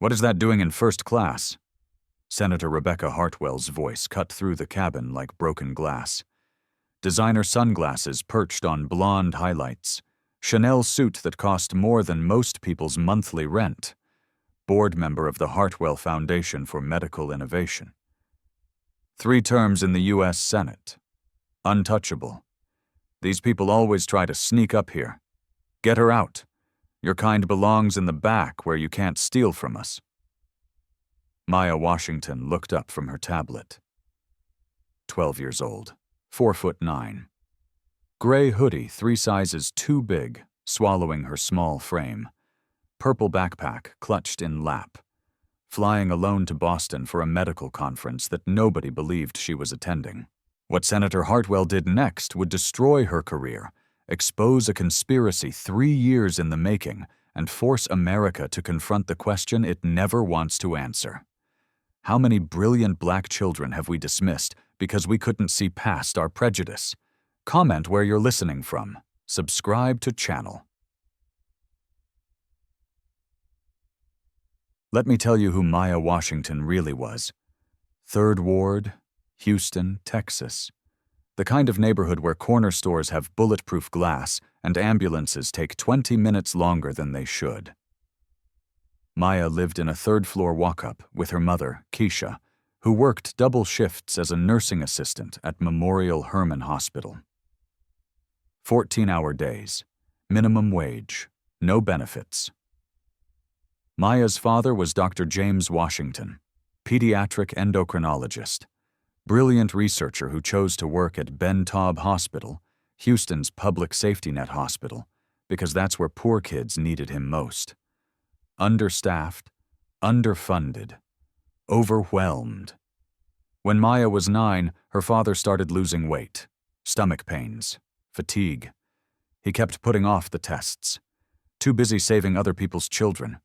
"What is that doing in first class?" Senator Rebecca Hartwell's voice cut through the cabin like broken glass. Designer sunglasses perched on blonde highlights. Chanel suit that cost more than most people's monthly rent. Board member of the Hartwell Foundation for Medical Innovation. 3 terms in the U.S. Senate. Untouchable. These people always try to sneak up here. Get her out. Your kind belongs in the back where you can't steal from us. Maya Washington looked up from her tablet. 12 years old, 4'9". Gray hoodie 3 sizes too big, swallowing her small frame. Purple backpack clutched in lap. Flying alone to Boston for a medical conference that nobody believed she was attending. What Senator Hartwell did next would destroy her career, expose a conspiracy 3 years in the making, and force America to confront the question it never wants to answer. How many brilliant black children have we dismissed because we couldn't see past our prejudice? Comment where you're listening from. Subscribe to channel. Let me tell you who Maya Washington really was. 3rd Ward, Houston, Texas. The kind of neighborhood where corner stores have bulletproof glass and ambulances take 20 minutes longer than they should. Maya lived in a 3rd-floor walk-up with her mother, Keisha, who worked double shifts as a nursing assistant at Memorial Hermann Hospital. 14-hour days, minimum wage, no benefits. Maya's father was Dr. James Washington, pediatric endocrinologist, brilliant researcher who chose to work at Ben Taub Hospital, Houston's public safety net hospital, because that's where poor kids needed him most. Understaffed, underfunded, overwhelmed. When Maya was 9, her father started losing weight, stomach pains, fatigue. He kept putting off the tests. Too busy saving other people's children.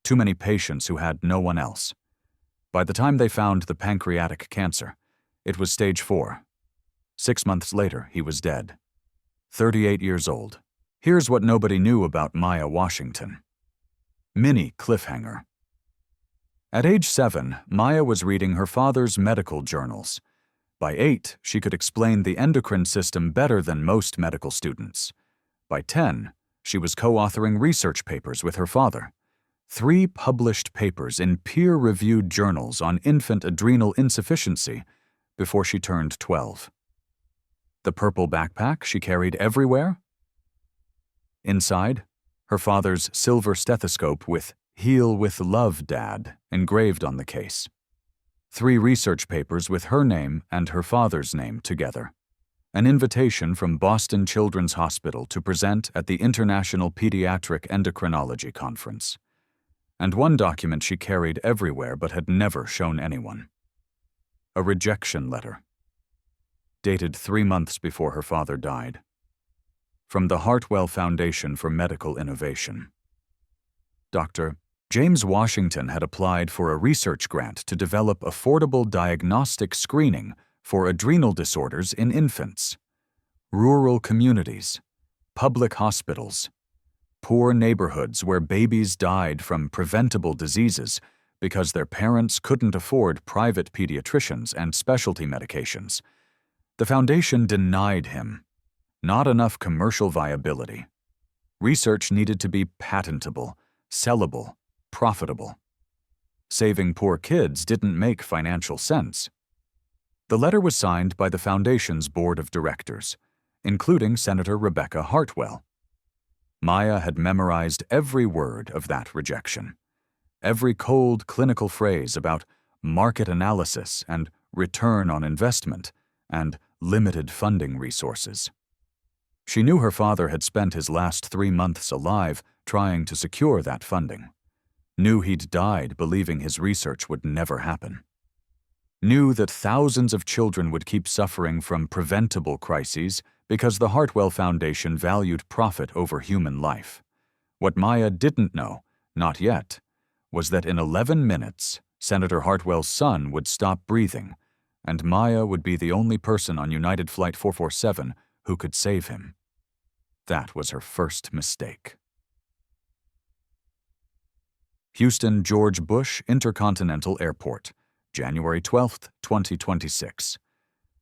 Too many patients who had no one else. By the time they found the pancreatic cancer, it was stage 4. 6 months later, he was dead. 38 years old. Here's what nobody knew about Maya Washington. Mini cliffhanger. At age 7, Maya was reading her father's medical journals. By 8, she could explain the endocrine system better than most medical students. By 10, she was co-authoring research papers with her father. 3 published papers in peer-reviewed journals on infant adrenal insufficiency before she turned 12. The purple backpack she carried everywhere? Inside, her father's silver stethoscope with "Heal with Love, Dad" engraved on the case. 3 research papers with her name and her father's name together. An invitation from Boston Children's Hospital to present at the International Pediatric Endocrinology Conference. And 1 document she carried everywhere but had never shown anyone. A rejection letter. Dated 3 months before her father died. From the Hartwell Foundation for Medical Innovation. Dr. James Washington had applied for a research grant to develop affordable diagnostic screening for adrenal disorders in infants. Rural communities, public hospitals, poor neighborhoods where babies died from preventable diseases because their parents couldn't afford private pediatricians and specialty medications. The foundation denied him. Not enough commercial viability. Research needed to be patentable, sellable, profitable. Saving poor kids didn't make financial sense. The letter was signed by the foundation's board of directors, including Senator Rebecca Hartwell. Maya had memorized every word of that rejection, every cold clinical phrase about market analysis and return on investment and limited funding resources. She knew her father had spent his last 3 months alive trying to secure that funding. Knew he'd died believing his research would never happen. Knew that thousands of children would keep suffering from preventable crises because the Hartwell Foundation valued profit over human life. What Maya didn't know, not yet, was that in 11 minutes, Senator Hartwell's son would stop breathing, and Maya would be the only person on United Flight 447 who could save him. That was her first mistake. Houston George Bush Intercontinental Airport, January 12, 2026.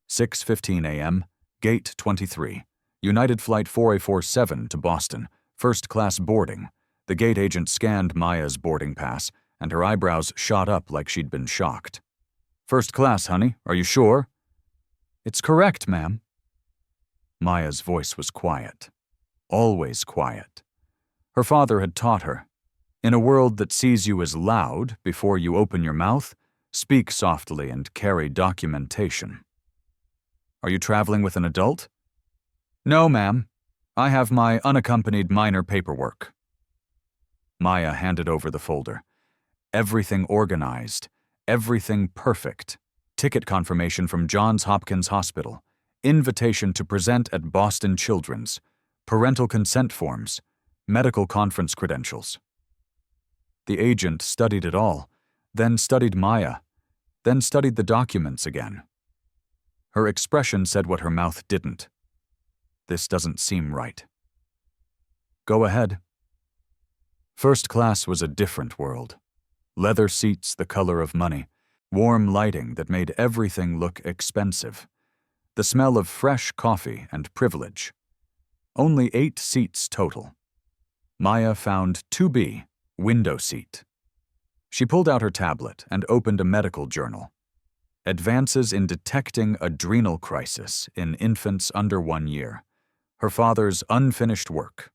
6:15 a.m., Gate 23, United Flight 4847 to Boston, first-class boarding. The gate agent scanned Maya's boarding pass, and her eyebrows shot up like she'd been shocked. "First class, honey, are you sure?" "It's correct, ma'am." Maya's voice was quiet. Always quiet. Her father had taught her, in a world that sees you as loud before you open your mouth, speak softly and carry documentation. "Are you traveling with an adult?" "No, ma'am. I have my unaccompanied minor paperwork." Maya handed over the folder. Everything organized, everything perfect. Ticket confirmation from Johns Hopkins Hospital, invitation to present at Boston Children's, parental consent forms, medical conference credentials. The agent studied it all, then studied Maya, then studied the documents again. Her expression said what her mouth didn't. "This doesn't seem right." "Go ahead." First class was a different world. Leather seats the color of money, warm lighting that made everything look expensive, the smell of fresh coffee and privilege. Only 8 seats total. Maya found 2B, window seat. She pulled out her tablet and opened a medical journal. Advances in detecting adrenal crisis in infants under 1 year. Her father's unfinished work.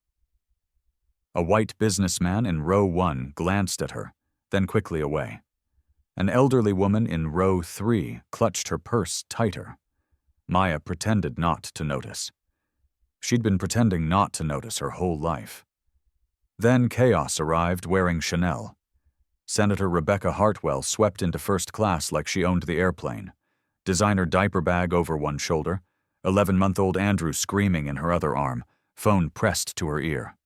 A white businessman in row 1 glanced at her, then quickly away. An elderly woman in row 3 clutched her purse tighter. Maya pretended not to notice. She'd been pretending not to notice her whole life. Then chaos arrived wearing Chanel. Senator Rebecca Hartwell swept into first class like she owned the airplane. Designer diaper bag over one shoulder, 11-month-old Andrew screaming in her other arm, phone pressed to her ear.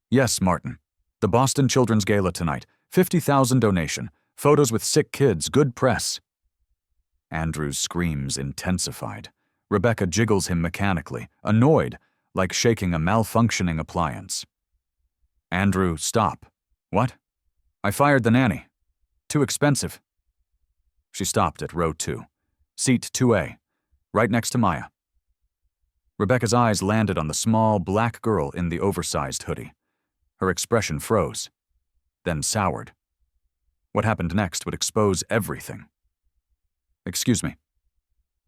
"Yes, Martin. The Boston Children's Gala tonight. 50,000 donation. Photos with sick kids. Good press." Andrew's screams intensified. Rebecca jiggles him mechanically, annoyed, like shaking a malfunctioning appliance. "Andrew, stop." "What?" "I fired the nanny. Too expensive." She stopped at row 2. Seat 2A, right next to Maya. Rebecca's eyes landed on the small black girl in the oversized hoodie. Her expression froze, then soured. What happened next would expose everything. "Excuse me."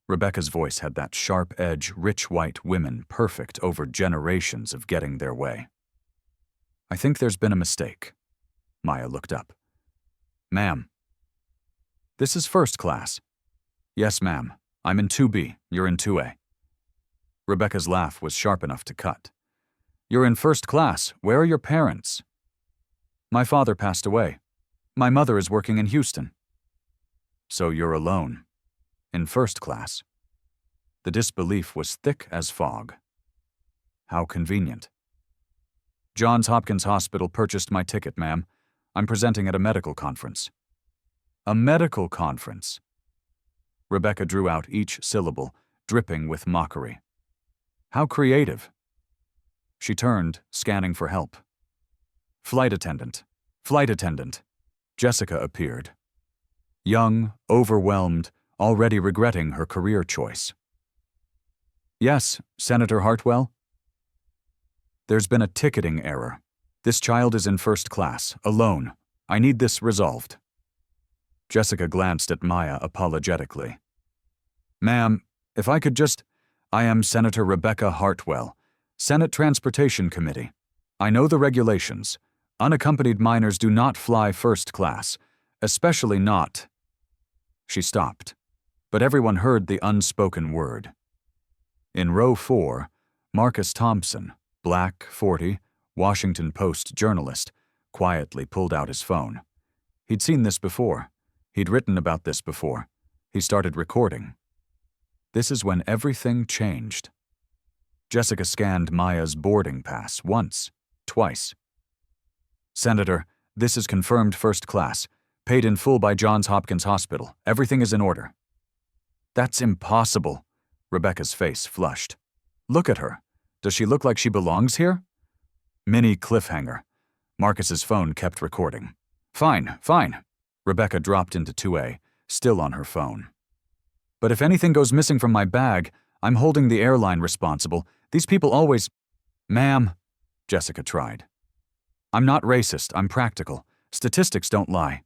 Rebecca's voice had that sharp edge rich white women perfect over generations of getting their way. "I think there's been a mistake." Maya looked up. "Ma'am." "This is first class." "Yes, ma'am. I'm in 2B. You're in 2A." Rebecca's laugh was sharp enough to cut. "You're in first class. Where are your parents?" "My father passed away. My mother is working in Houston." "So you're alone. In first class." The disbelief was thick as fog. "How convenient." "Johns Hopkins Hospital purchased my ticket, ma'am. I'm presenting at a medical conference." "A medical conference?" Rebecca drew out each syllable, dripping with mockery. "How creative." She turned, scanning for help. "Flight attendant. Flight attendant." Jessica appeared. Young, overwhelmed, already regretting her career choice. "Yes, Senator Hartwell?" "There's been a ticketing error. This child is in first class, alone. I need this resolved." Jessica glanced at Maya apologetically. "Ma'am, if I could just— I am Senator Rebecca Hartwell, Senate Transportation Committee. I know the regulations. Unaccompanied minors do not fly first class, especially not—" She stopped, but everyone heard the unspoken word. In row 4, Marcus Thompson, black, 40, Washington Post journalist, quietly pulled out his phone. He'd seen this before. He'd written about this before. He started recording. This is when everything changed. Jessica scanned Maya's boarding pass once, twice. "Senator, this is confirmed first class, paid in full by Johns Hopkins Hospital. Everything is in order." "That's impossible." Rebecca's face flushed. "Look at her. Does she look like she belongs here?" Mini cliffhanger. Marcus's phone kept recording. Fine, fine. Rebecca dropped into 2A, still on her phone. But if anything goes missing from my bag, I'm holding the airline responsible. These people always— Ma'am, Jessica tried. I'm not racist, I'm practical. Statistics don't lie.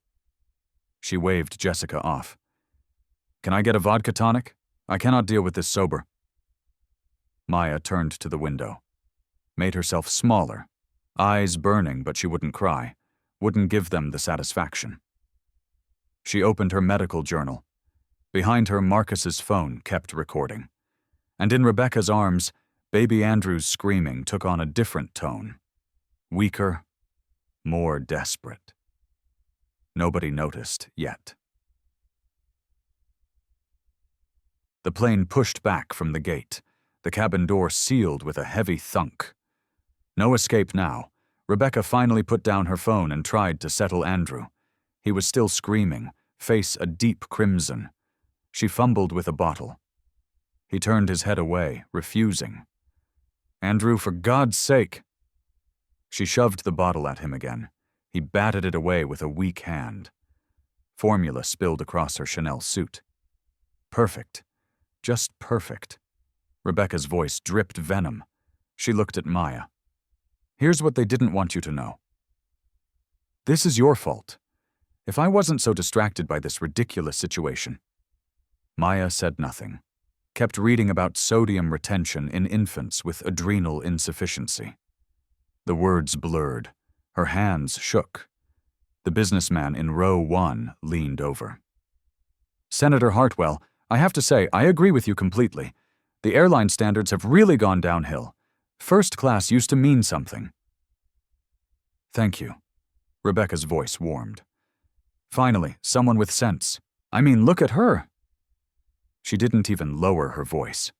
She waved Jessica off. Can I get a vodka tonic? I cannot deal with this sober. Maya turned to the window, made herself smaller, eyes burning, but she wouldn't cry, wouldn't give them the satisfaction. She opened her medical journal. Behind her, Marcus's phone kept recording. And in Rebecca's arms, baby Andrew's screaming took on a different tone. Weaker, more desperate. Nobody noticed yet. The plane pushed back from the gate, the cabin door sealed with a heavy thunk. No escape now. Rebecca finally put down her phone and tried to settle Andrew. He was still screaming, face a deep crimson. She fumbled with a bottle. He turned his head away, refusing. Andrew, for God's sake! She shoved the bottle at him again. He batted it away with a weak hand. Formula spilled across her Chanel suit. Perfect. Just perfect. Rebecca's voice dripped venom. She looked at Maya. Here's what they didn't want you to know. This is your fault. If I wasn't so distracted by this ridiculous situation. Maya said nothing, kept reading about sodium retention in infants with adrenal insufficiency. The words blurred. Her hands shook. The businessman in row 1 leaned over. Senator Hartwell, I have to say, I agree with you completely. The airline standards have really gone downhill. First class used to mean something. Thank you. Rebecca's voice warmed. Finally, someone with sense. I mean, look at her. She didn't even lower her voice.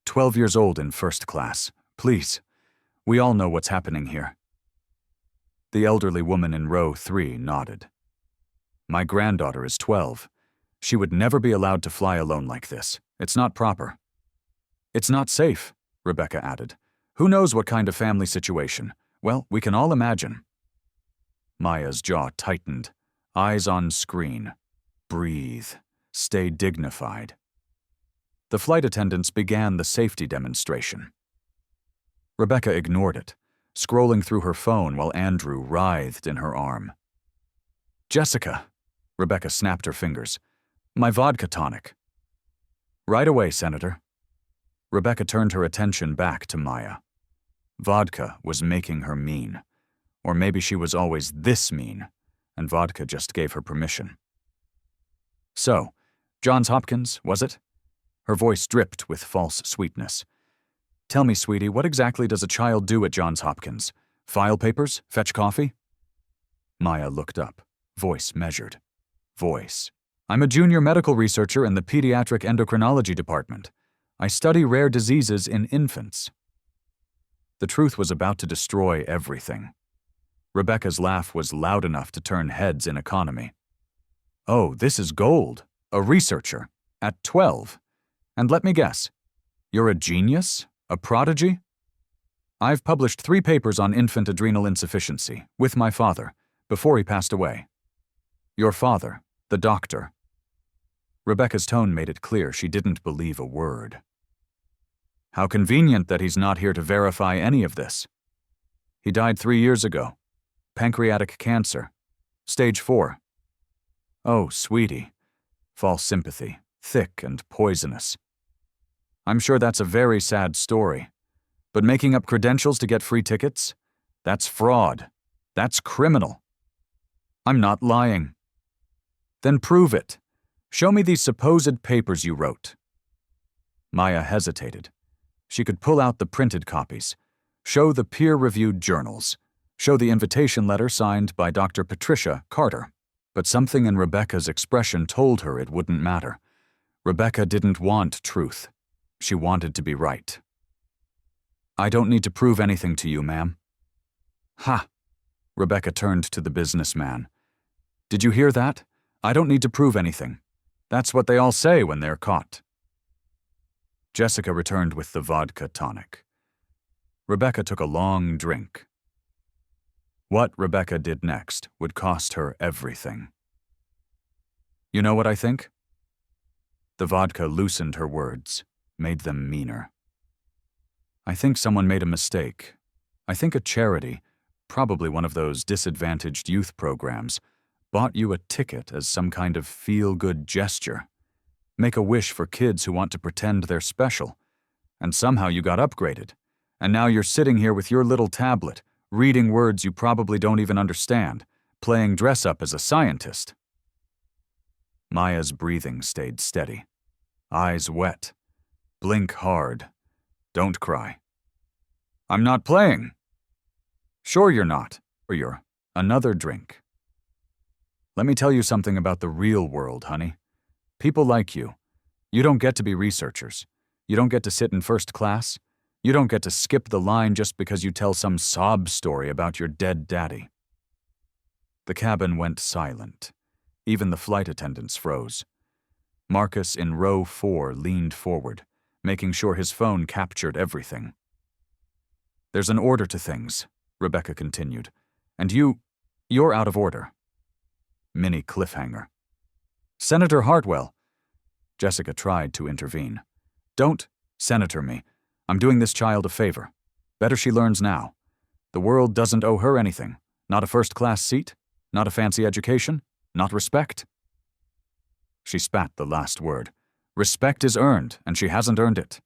12 years old in first class. Please. We all know what's happening here. The elderly woman in row 3 nodded. My granddaughter is 12. She would never be allowed to fly alone like this. It's not proper. It's not safe, Rebecca added. Who knows what kind of family situation? Well, we can all imagine. Maya's jaw tightened, eyes on screen. Breathe. Stay dignified. The flight attendants began the safety demonstration. Rebecca ignored it, scrolling through her phone while Andrew writhed in her arm. Jessica, Rebecca snapped her fingers. My vodka tonic. Right away, Senator. Rebecca turned her attention back to Maya. Vodka was making her mean. Or maybe she was always this mean, and vodka just gave her permission. So, Johns Hopkins, was it? Her voice dripped with false sweetness. Tell me, sweetie, what exactly does a child do at Johns Hopkins? File papers? Fetch coffee? Maya looked up, voice measured. Voice. I'm a junior medical researcher in the pediatric endocrinology department. I study rare diseases in infants. The truth was about to destroy everything. Rebecca's laugh was loud enough to turn heads in economy. Oh, this is gold. A researcher. At 12. And let me guess. You're a genius? A prodigy? I've published 3 papers on infant adrenal insufficiency, with my father, before he passed away. Your father, the doctor. Rebecca's tone made it clear she didn't believe a word. How convenient that he's not here to verify any of this. He died 3 years ago. Pancreatic cancer. Stage 4. Oh, sweetie. False sympathy, thick and poisonous. I'm sure that's a very sad story. But making up credentials to get free tickets? That's fraud. That's criminal. I'm not lying. Then prove it. Show me these supposed papers you wrote. Maya hesitated. She could pull out the printed copies, show the peer-reviewed journals, show the invitation letter signed by Dr. Patricia Carter. But something in Rebecca's expression told her it wouldn't matter. Rebecca didn't want truth. She wanted to be right. I don't need to prove anything to you, ma'am. Ha! Rebecca turned to the businessman. Did you hear that? I don't need to prove anything. That's what they all say when they're caught. Jessica returned with the vodka tonic. Rebecca took a long drink. What Rebecca did next would cost her everything. You know what I think? The vodka loosened her words, made them meaner. I think someone made a mistake. I think a charity, probably one of those disadvantaged youth programs, bought you a ticket as some kind of feel-good gesture. Make a wish for kids who want to pretend they're special. And somehow you got upgraded. And now you're sitting here with your little tablet, reading words you probably don't even understand, playing dress-up as a scientist. Maya's breathing stayed steady. Eyes wet. Blink hard. Don't cry. I'm not playing. Sure you're not, or you're another drink. Let me tell you something about the real world, honey. People like you don't get to be researchers. You don't get to sit in first class. You don't get to skip the line just because you tell some sob story about your dead daddy. The cabin went silent. Even the flight attendants froze. Marcus in row 4 leaned forward, making sure his phone captured everything. There's an order to things, Rebecca continued, and you're out of order. Mini cliffhanger. Senator Hartwell. Jessica tried to intervene. Don't senator me. I'm doing this child a favor. Better she learns now. The world doesn't owe her anything. Not a first-class seat, not a fancy education, not respect. She spat the last word. Respect is earned, and she hasn't earned it.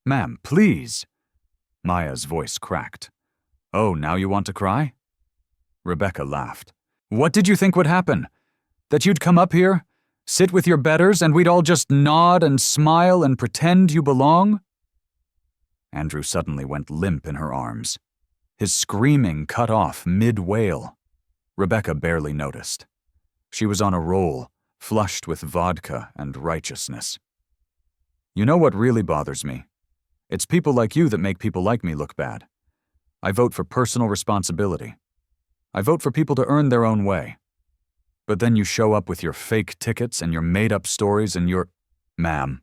Ma'am, please. Maya's voice cracked. Oh, now you want to cry? Rebecca laughed. What did you think would happen? That you'd come up here, sit with your betters, and we'd all just nod and smile and pretend you belong? Andrew suddenly went limp in her arms. His screaming cut off mid-wail. Rebecca barely noticed. She was on a roll, flushed with vodka and righteousness. You know what really bothers me? It's people like you that make people like me look bad. I vote for personal responsibility. I vote for people to earn their own way. But then you show up with your fake tickets and your made-up stories and your... Ma'am.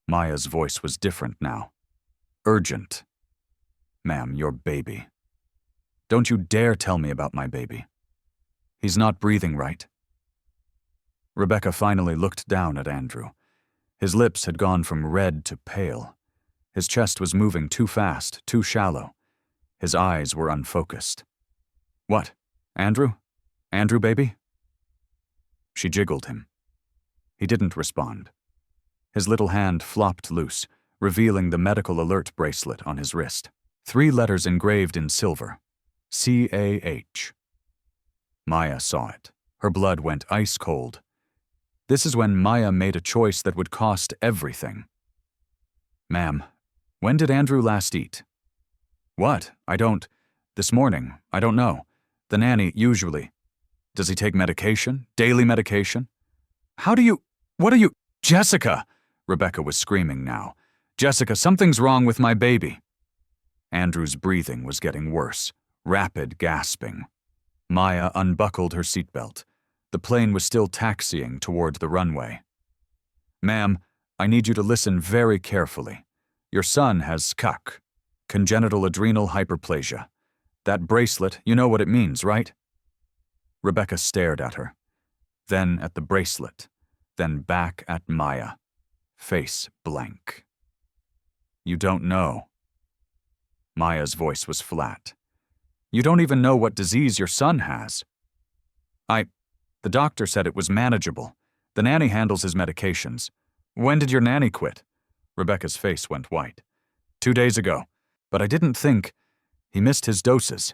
Maya's voice was different now. Urgent. Ma'am, your baby. Don't you dare tell me about my baby. He's not breathing right. Rebecca finally looked down at Andrew. His lips had gone from red to pale. His chest was moving too fast, too shallow. His eyes were unfocused. What? Andrew? Andrew, baby? She jiggled him. He didn't respond. His little hand flopped loose, revealing the medical alert bracelet on his wrist. 3 letters engraved in silver. C-A-H. Maya saw it. Her blood went ice cold. This is when Maya made a choice that would cost everything. Ma'am, when did Andrew last eat? What? This morning. I don't know. The nanny, usually. Does he take medication? Daily medication? What are you? Jessica! Rebecca was screaming now. Jessica, something's wrong with my baby. Andrew's breathing was getting worse. Rapid gasping. Maya unbuckled her seatbelt. The plane was still taxiing toward the runway. Ma'am, I need you to listen very carefully. Your son has CUC, congenital adrenal hyperplasia. That bracelet, you know what it means, right? Rebecca stared at her, then at the bracelet, then back at Maya, face blank. You don't know. Maya's voice was flat. You don't even know what disease your son has. The doctor said it was manageable. The nanny handles his medications. When did your nanny quit? Rebecca's face went white. 2 days ago. But I didn't think. He missed his doses.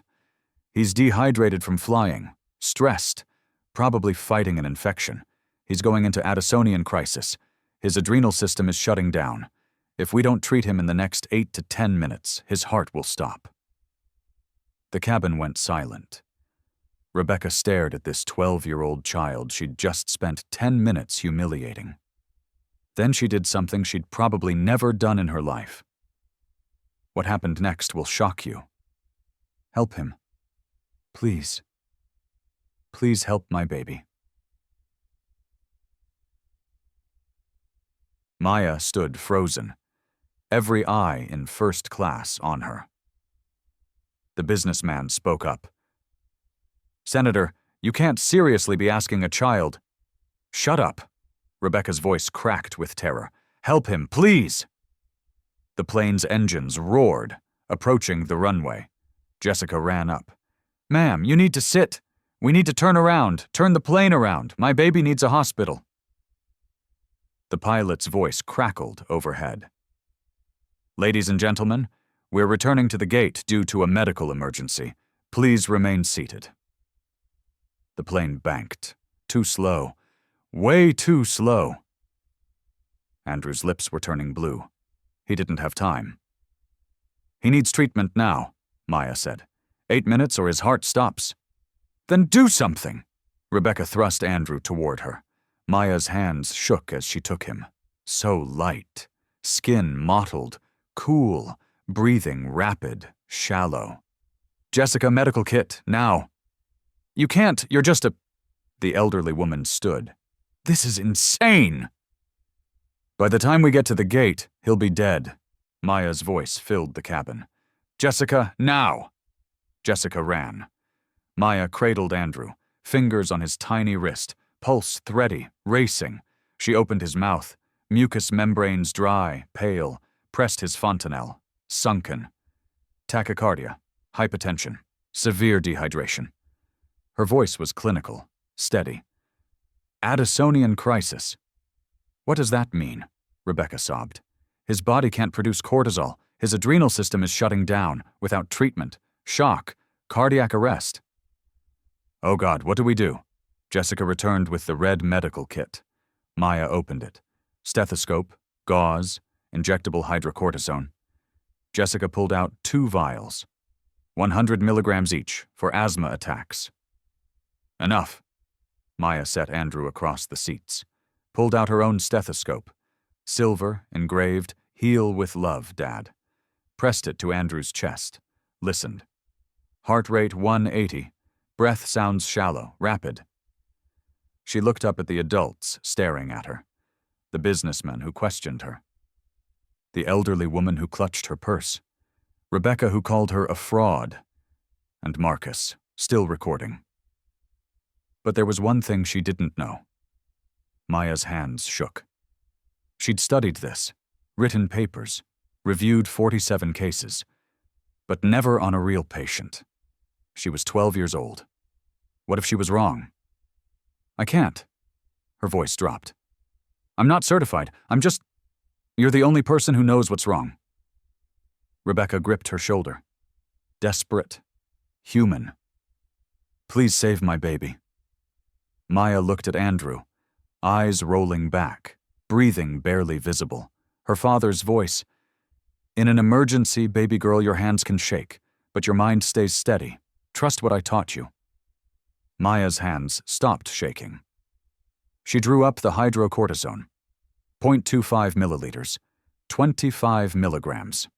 He's dehydrated from flying, stressed, probably fighting an infection. He's going into Addisonian crisis. His adrenal system is shutting down. If we don't treat him in the next 8 to 10 minutes, his heart will stop. The cabin went silent. Rebecca stared at this 12-year-old child she'd just spent 10 minutes humiliating. Then she did something she'd probably never done in her life. What happened next will shock you. Help him. Please. Please help my baby. Maya stood frozen, every eye in first class on her. The businessman spoke up. "Senator, you can't seriously be asking a child—" "Shut up." Rebecca's voice cracked with terror. "Help him, please!" The plane's engines roared, approaching the runway. Jessica ran up. "Ma'am, you need to sit. We need to turn around. Turn the plane around. My baby needs a hospital." The pilot's voice crackled overhead. "Ladies and gentlemen, we're returning to the gate due to a medical emergency. Please remain seated." The plane banked. Too slow. Way too slow. Andrew's lips were turning blue. He didn't have time. "He needs treatment now," Maya said. 8 minutes or his heart stops." "Then do something!" Rebecca thrust Andrew toward her. Maya's hands shook as she took him. So light. Skin mottled. Cool. Breathing rapid. Shallow. "Jessica, medical kit, now." "You can't, you're just a—" The elderly woman stood. "This is insane!" "By the time we get to the gate, he'll be dead." Maya's voice filled the cabin. "Jessica, now!" Jessica ran. Maya cradled Andrew, fingers on his tiny wrist, pulse thready, racing. She opened his mouth, mucous membranes dry, pale, pressed his fontanelle, sunken. Tachycardia, hypotension, severe dehydration. Her voice was clinical, steady. "Addisonian crisis." "What does that mean?" Rebecca sobbed. "His body can't produce cortisol. His adrenal system is shutting down, without treatment. Shock. Cardiac arrest." "Oh God, what do we do?" Jessica returned with the red medical kit. Maya opened it. Stethoscope, gauze, injectable hydrocortisone. Jessica pulled out 2 vials. 100 milligrams each, for asthma attacks. "Enough." Maya set Andrew across the seats. Pulled out her own stethoscope. Silver, engraved, "Heal with love, Dad." Pressed it to Andrew's chest. Listened. Heart rate 180. Breath sounds shallow, rapid. She looked up at the adults staring at her. The businessman who questioned her. The elderly woman who clutched her purse. Rebecca who called her a fraud. And Marcus, still recording. But there was one thing she didn't know. Maya's hands shook. She'd studied this, written papers, reviewed 47 cases, but never on a real patient. She was 12 years old. What if she was wrong? "I can't." Her voice dropped. "I'm not certified. I'm just— You're the only person who knows what's wrong." Rebecca gripped her shoulder. Desperate. Human. "Please save my baby." Maya looked at Andrew, eyes rolling back, breathing barely visible. Her father's voice. "In an emergency, baby girl, your hands can shake, but your mind stays steady. Trust what I taught you." Maya's hands stopped shaking. She drew up the hydrocortisone. 0.25 milliliters. 25 milligrams.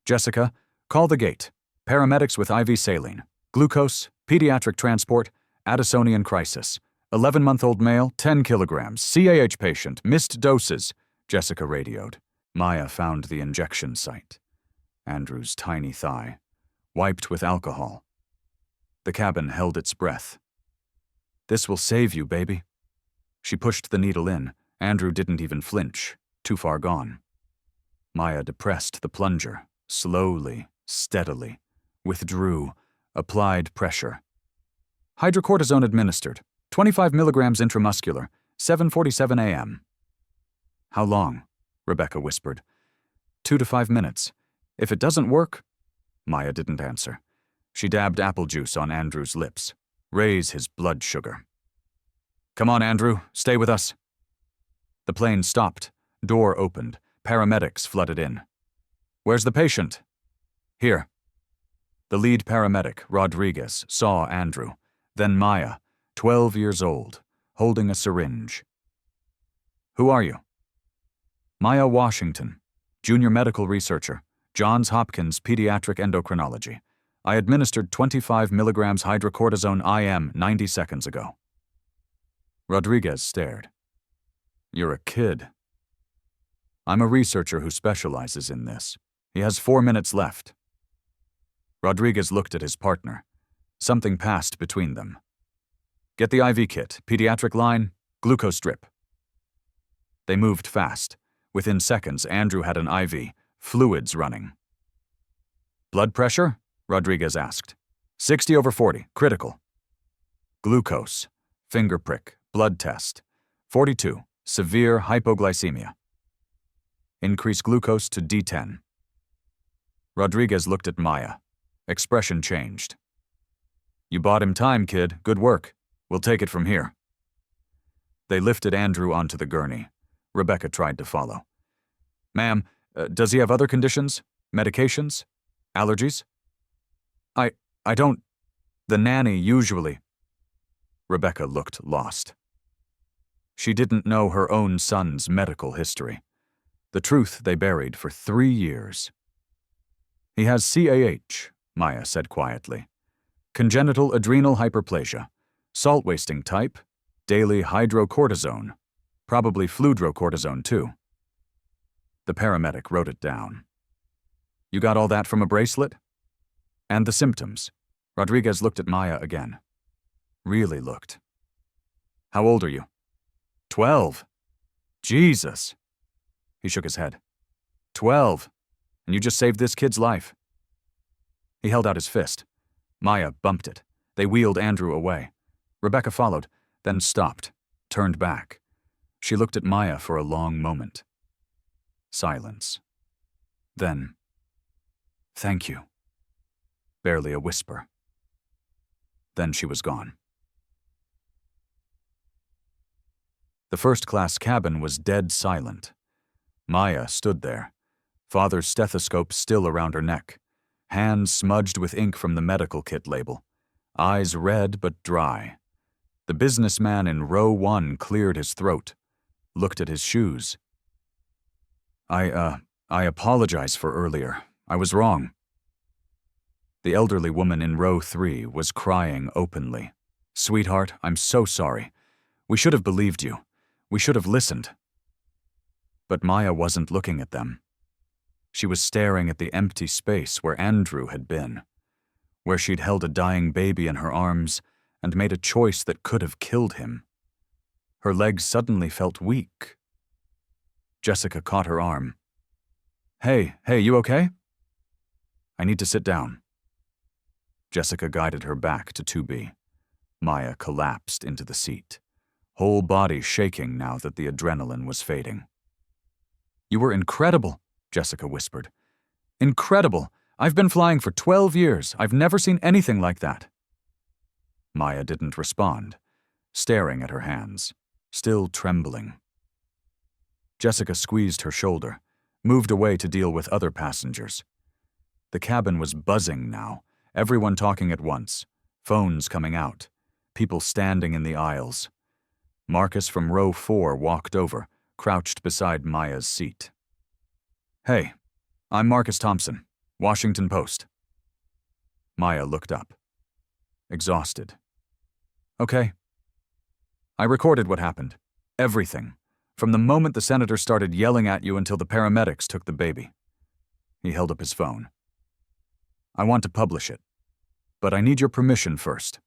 "Jessica, call the gate. Paramedics with IV saline. Glucose, pediatric transport, Addisonian crisis. 11-month-old male, 10 kilograms. CAH patient, missed doses," Jessica radioed. Maya found the injection site. Andrew's tiny thigh. Wiped with alcohol. The cabin held its breath. "This will save you, baby." She pushed the needle in. Andrew didn't even flinch. Too far gone. Maya depressed the plunger, slowly, steadily. Withdrew. Applied pressure. "Hydrocortisone administered. 25 milligrams intramuscular. 7:47 a.m. "How long?" Rebecca whispered. 2 to 5 minutes. If it doesn't work— Maya didn't answer. She dabbed apple juice on Andrew's lips. Raise his blood sugar. "Come on, Andrew. Stay with us." The plane stopped. Door opened. Paramedics flooded in. "Where's the patient?" "Here." The lead paramedic, Rodriguez, saw Andrew. Then Maya, 12 years old, holding a syringe. "Who are you?" "Maya Washington, junior medical researcher, Johns Hopkins Pediatric Endocrinology. I administered 25 milligrams hydrocortisone IM 90 seconds ago." Rodriguez stared. "You're a kid." "I'm a researcher who specializes in this. He has 4 minutes left." Rodriguez looked at his partner. Something passed between them. Get the IV kit, pediatric line, glucose drip. They moved fast. Within seconds, Andrew had an IV, fluids running. Blood pressure? Rodriguez asked. 60/40, critical. Glucose, finger prick, blood test. 42, severe hypoglycemia. Increase glucose to D10. Rodriguez looked at Maya. Expression changed. You bought him time, kid. Good work. We'll take it from here. They lifted Andrew onto the gurney. Rebecca tried to follow. Ma'am, does he have other conditions? Medications? Allergies? I don't... The nanny usually... Rebecca looked lost. She didn't know her own son's medical history. The truth they buried for 3 years. He has CAH, Maya said quietly. Congenital adrenal hyperplasia. Salt-wasting type. Daily hydrocortisone. Probably fludrocortisone, too. The paramedic wrote it down. You got all that from a bracelet? And the symptoms. Rodriguez looked at Maya again. Really looked. How old are you? 12. Jesus. He shook his head. 12. And you just saved this kid's life. He held out his fist. Maya bumped it. They wheeled Andrew away. Rebecca followed, then stopped, turned back. She looked at Maya for a long moment. Silence. Then, thank you. Barely a whisper. Then she was gone. The first-class cabin was dead silent. Maya stood there, Father's stethoscope still around her neck, hands smudged with ink from the medical kit label, eyes red but dry. The businessman in row 1 cleared his throat, looked at his shoes. I apologize for earlier. I was wrong. The elderly woman in row 3 was crying openly. Sweetheart, I'm so sorry. We should have believed you. We should have listened. But Maya wasn't looking at them. She was staring at the empty space where Andrew had been, where she'd held a dying baby in her arms and made a choice that could have killed him. Her legs suddenly felt weak. Jessica caught her arm. Hey, you okay? I need to sit down. Jessica guided her back to 2B. Maya collapsed into the seat, whole body shaking now that the adrenaline was fading. You were incredible, Jessica whispered. Incredible! I've been flying for 12 years. I've never seen anything like that. Maya didn't respond, staring at her hands, still trembling. Jessica squeezed her shoulder, moved away to deal with other passengers. The cabin was buzzing now, everyone talking at once, phones coming out, people standing in the aisles. Marcus from row 4 walked over, crouched beside Maya's seat. Hey, I'm Marcus Thompson, Washington Post. Maya looked up, exhausted. Okay. I recorded what happened. Everything. From the moment the senator started yelling at you until the paramedics took the baby. He held up his phone. I want to publish it, but I need your permission first.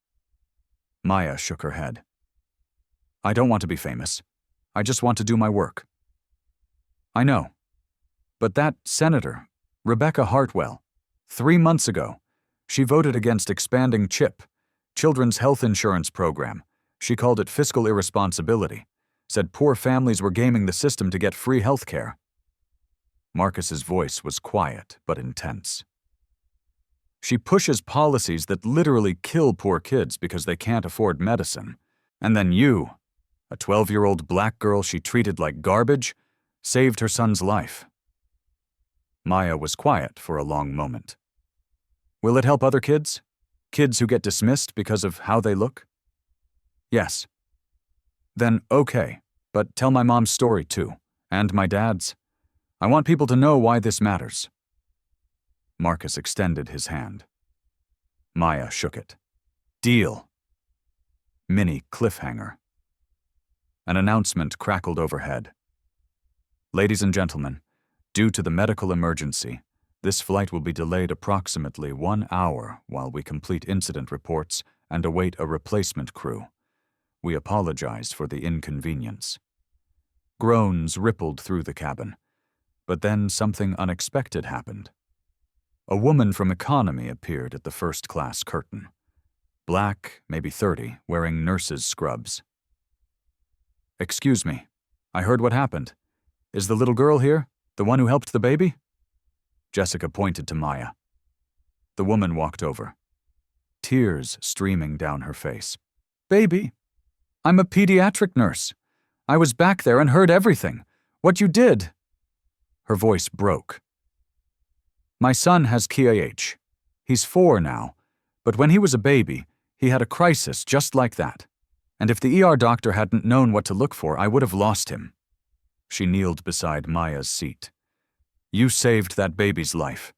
Maya shook her head. I don't want to be famous. I just want to do my work. I know. But that senator, Rebecca Hartwell, 3 months ago, she voted against expanding CHIP, Children's Health Insurance Program. She called it fiscal irresponsibility, said poor families were gaming the system to get free health care. Marcus's voice was quiet but intense. She pushes policies that literally kill poor kids because they can't afford medicine. And then you, a 12-year-old black girl she treated like garbage, saved her son's life. Maya was quiet for a long moment. Will it help other kids? Kids who get dismissed because of how they look? Yes. Then okay, but tell my mom's story too, and my dad's. I want people to know why this matters. Marcus extended his hand. Maya shook it. Deal. Mini cliffhanger. An announcement crackled overhead. Ladies and gentlemen, due to the medical emergency, This flight will be delayed approximately 1 hour while we complete incident reports and await a replacement crew. We apologize for the inconvenience." Groans rippled through the cabin, but then something unexpected happened. A woman from economy appeared at the first-class curtain. Black, maybe 30, wearing nurse's scrubs. "Excuse me, I heard what happened. Is the little girl here, the one who helped the baby?" Jessica pointed to Maya. The woman walked over, tears streaming down her face. "Baby, I'm a pediatric nurse. I was back there and heard everything. What you did." Her voice broke. "My son has KIH. He's 4 now, but when he was a baby, he had a crisis just like that. And if the ER doctor hadn't known what to look for, I would have lost him." She kneeled beside Maya's seat. "You saved that baby's life.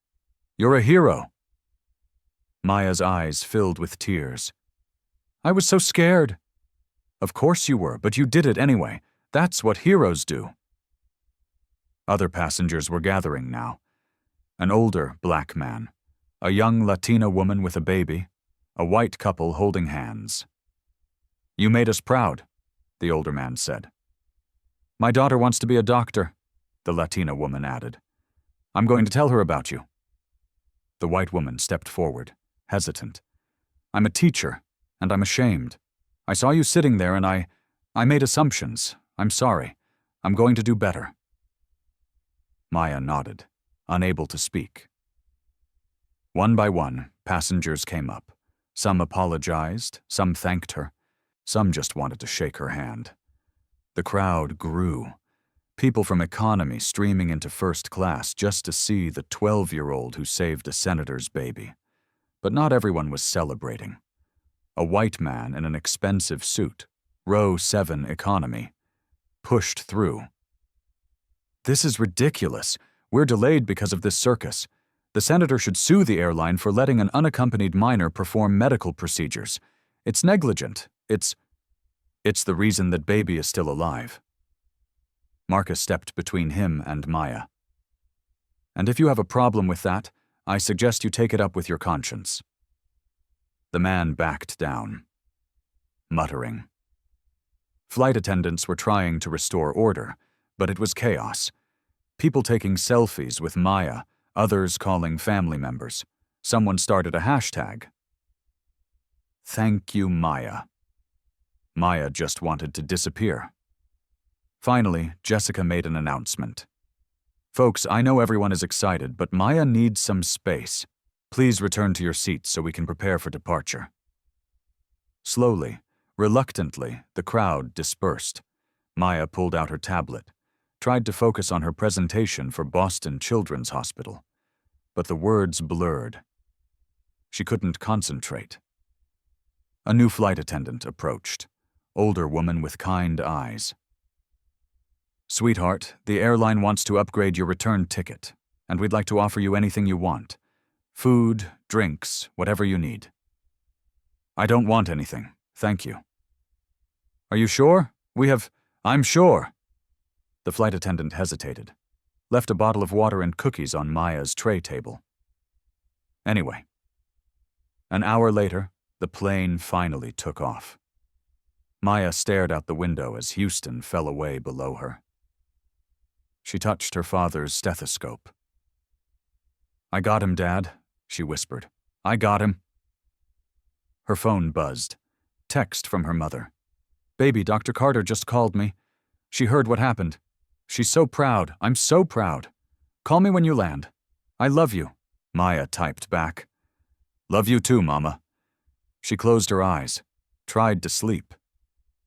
You're a hero." Maya's eyes filled with tears. "I was so scared." "Of course you were, but you did it anyway. That's what heroes do." Other passengers were gathering now. An older black man, a young Latina woman with a baby, a white couple holding hands. "You made us proud," the older man said. "My daughter wants to be a doctor," the Latina woman added. "I'm going to tell her about you." The white woman stepped forward, hesitant. "I'm a teacher, and I'm ashamed. I saw you sitting there and I made assumptions. I'm sorry. I'm going to do better." Maya nodded, unable to speak. One by one, passengers came up. Some apologized, some thanked her, some just wanted to shake her hand. The crowd grew. People from economy streaming into first class just to see the 12-year-old who saved a senator's baby. But not everyone was celebrating. A white man in an expensive suit, row 7 economy, pushed through. "This is ridiculous. We're delayed because of this circus. The senator should sue the airline for letting an unaccompanied minor perform medical procedures. It's negligent. It's the reason that baby is still alive." Marcus stepped between him and Maya. "And if you have a problem with that, I suggest you take it up with your conscience." The man backed down, muttering. Flight attendants were trying to restore order, but it was chaos. People taking selfies with Maya, others calling family members. Someone started a hashtag. "Thank you, Maya." Maya just wanted to disappear. Finally, Jessica made an announcement. "Folks, I know everyone is excited, but Maya needs some space. Please return to your seats so we can prepare for departure." Slowly, reluctantly, the crowd dispersed. Maya pulled out her tablet, tried to focus on her presentation for Boston Children's Hospital, but the words blurred. She couldn't concentrate. A new flight attendant approached, older woman with kind eyes. "Sweetheart, the airline wants to upgrade your return ticket, and we'd like to offer you anything you want. Food, drinks, whatever you need." "I don't want anything, thank you." "Are you sure? I'm sure." The flight attendant hesitated, left a bottle of water and cookies on Maya's tray table. Anyway, an hour later, the plane finally took off. Maya stared out the window as Houston fell away below her. She touched her father's stethoscope. "I got him, Dad," she whispered. "I got him." Her phone buzzed. Text from her mother. "Baby, Dr. Carter just called me. She heard what happened. She's so proud. I'm so proud. Call me when you land. I love you." Maya typed back. "Love you too, Mama." She closed her eyes, tried to sleep.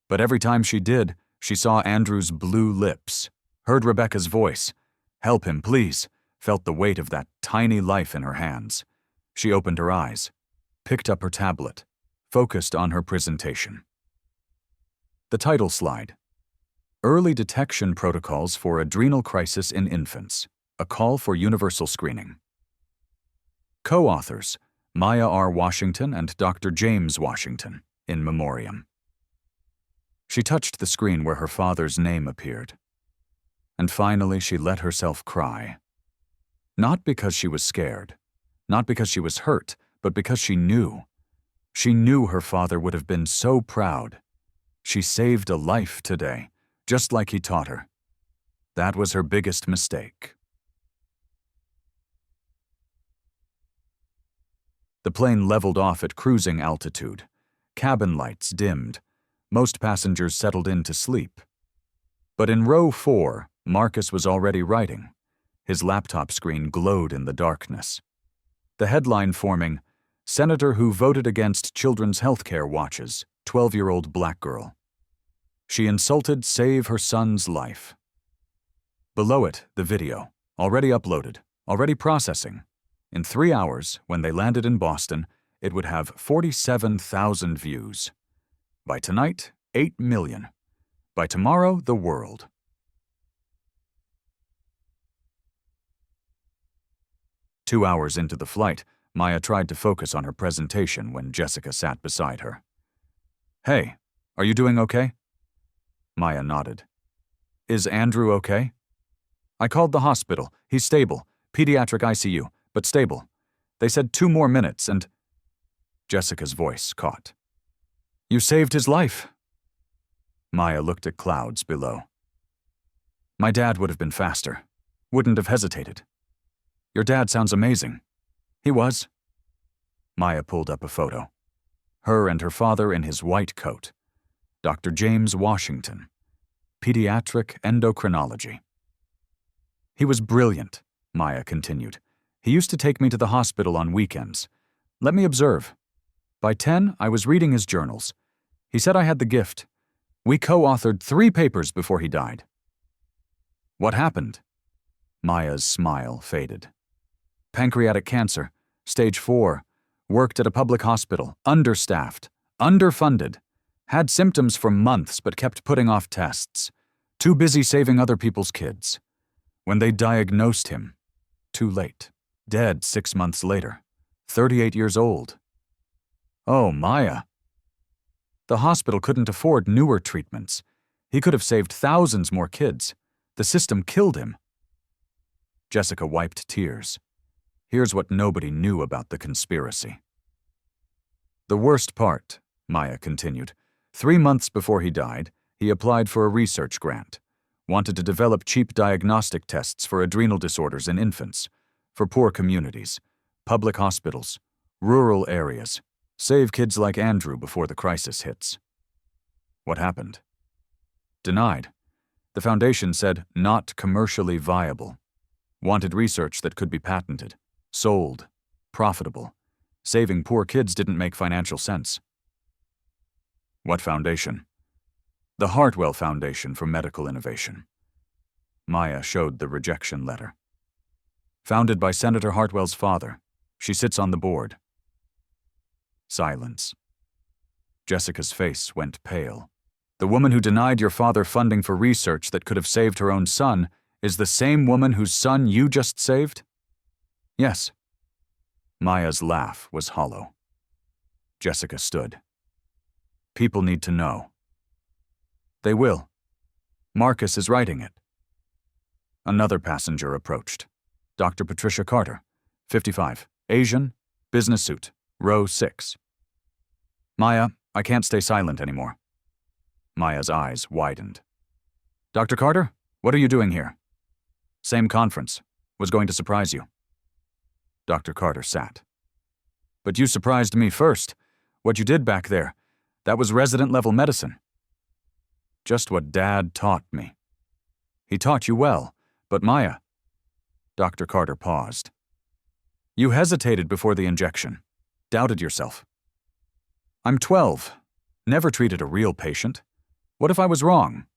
But every time she did, she saw Andrew's blue lips, heard Rebecca's voice. "Help him, please," felt the weight of that tiny life in her hands. She opened her eyes, picked up her tablet, focused on her presentation. The title slide. Early Detection Protocols for Adrenal Crisis in Infants, a Call for Universal Screening. Co-authors, Maya R. Washington and Dr. James Washington, in memoriam. She touched the screen where her father's name appeared. And finally she let herself cry. Not because she was scared, not because she was hurt, but because she knew. She knew her father would have been so proud. She saved a life today, just like he taught her. That was her biggest mistake. The plane leveled off at cruising altitude. Cabin lights dimmed. Most passengers settled in to sleep. But in row 4, Marcus was already writing. His laptop screen glowed in the darkness. The headline forming, "Senator who voted against children's health care watches, 12-year-old black girl. She insulted save her son's life." Below it, the video, already uploaded, already processing. In 3 hours, when they landed in Boston, it would have 47,000 views. By tonight, 8 million. By tomorrow, the world. Two hours into the flight, Maya tried to focus on her presentation when Jessica sat beside her. "Hey, are you doing okay?" Maya nodded. "Is Andrew okay?" "I called the hospital. He's stable. Pediatric ICU, but stable. They said 2 more minutes and—" Jessica's voice caught. "You saved his life." Maya looked at clouds below. "My dad would have been faster. Wouldn't have hesitated. Your dad sounds amazing." "He was." Maya pulled up a photo. Her and her father in his white coat. Dr. James Washington. Pediatric endocrinology. "He was brilliant," Maya continued. "He used to take me to the hospital on weekends. Let me observe. By 10, I was reading his journals. He said I had the gift. We co-authored 3 papers before he died." "What happened?" Maya's smile faded. "Pancreatic cancer, stage 4, worked at a public hospital, understaffed, underfunded, had symptoms for months but kept putting off tests, too busy saving other people's kids. When they diagnosed him, too late, dead 6 months later, 38 years old." "Oh, Maya." "The hospital couldn't afford newer treatments. He could have saved thousands more kids. The system killed him." Jessica wiped tears. Here's what nobody knew about the conspiracy. "The worst part," Maya continued, 3 months before he died, he applied for a research grant, wanted to develop cheap diagnostic tests for adrenal disorders in infants, for poor communities, public hospitals, rural areas, save kids like Andrew before the crisis hits. What happened? Denied. The foundation said not commercially viable. Wanted research that could be patented, sold, profitable. Saving poor kids didn't make financial sense. What foundation? The Hartwell Foundation for Medical Innovation. Maya showed the rejection letter. Founded by Senator Hartwell's father. She sits on the board. Silence. Jessica's face went pale. "The woman who denied your father funding for research that could have saved her own son is the same woman whose son you just saved?" "Yes." Maya's laugh was hollow. Jessica stood. "People need to know." "They will. Marcus is writing it." Another passenger approached. Dr. Patricia Carter, 55, Asian, business suit, row 6. "Maya, I can't stay silent anymore." Maya's eyes widened. "Dr. Carter, what are you doing here?" "Same conference. Was going to surprise you." Dr. Carter sat. "But you surprised me first. What you did back there, that was resident-level medicine." "Just what Dad taught me." "He taught you well, but Maya..." Dr. Carter paused. "You hesitated before the injection. Doubted yourself." "I'm 12. Never treated a real patient. What if I was wrong?"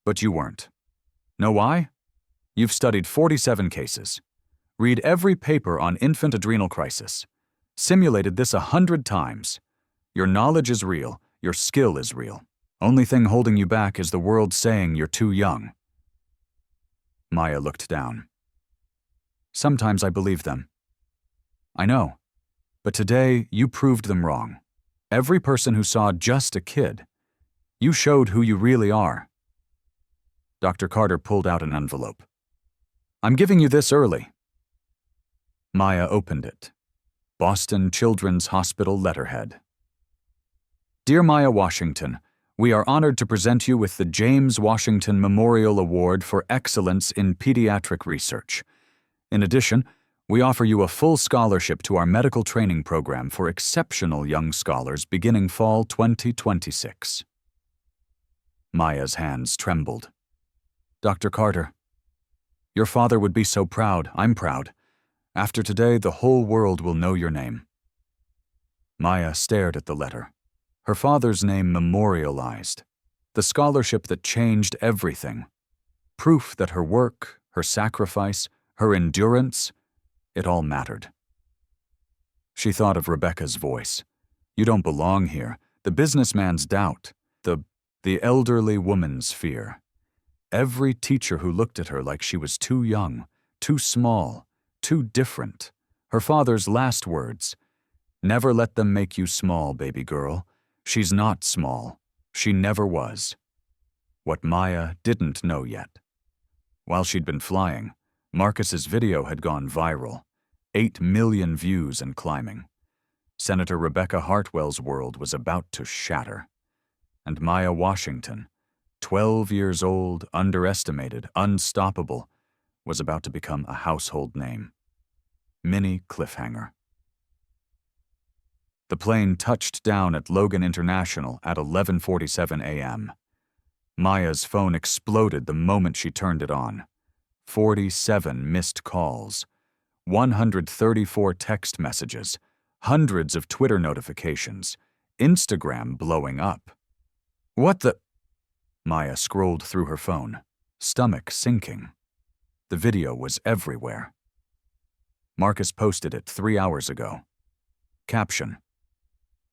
"But you weren't. Know why? You've studied 47 cases. Read every paper on infant adrenal crisis. Simulated this 100 times. Your knowledge is real. Your skill is real. Only thing holding you back is the world saying you're too young." Maya looked down. "Sometimes I believe them." "I know. But today, you proved them wrong. Every person who saw just a kid. You showed who you really are." Dr. Carter pulled out an envelope. "I'm giving you this early. Maya opened it. Boston Children's Hospital letterhead. Dear Maya Washington, we are honored to present you with the James Washington Memorial Award for Excellence in Pediatric Research. In addition, we offer you a full scholarship to our medical training program for exceptional young scholars beginning fall 2026. Maya's hands trembled. Dr. Carter, your father would be so proud. I'm proud. After today, the whole world will know your name. Maya stared at the letter. Her father's name memorialized. The scholarship that changed everything. Proof that her work, her sacrifice, her endurance, it all mattered. She thought of Rebecca's voice. You don't belong here. The businessman's doubt. The elderly woman's fear. Every teacher who looked at her like she was too young, too small, too different. Her father's last words. Never let them make you small, baby girl. She's not small. She never was. What Maya didn't know yet. While she'd been flying, Marcus's video had gone viral. 8 million views and climbing. Senator Rebecca Hartwell's world was about to shatter. And Maya Washington, 12 years old, underestimated, unstoppable, was about to become a household name. Mini cliffhanger. The plane touched down at Logan International at 11:47 a.m. Maya's phone exploded the moment she turned it on. 47 missed calls, 134 text messages, hundreds of Twitter notifications, Instagram blowing up. What the? Maya scrolled through her phone, stomach sinking. The video was everywhere. Marcus posted it 3 hours ago. Caption: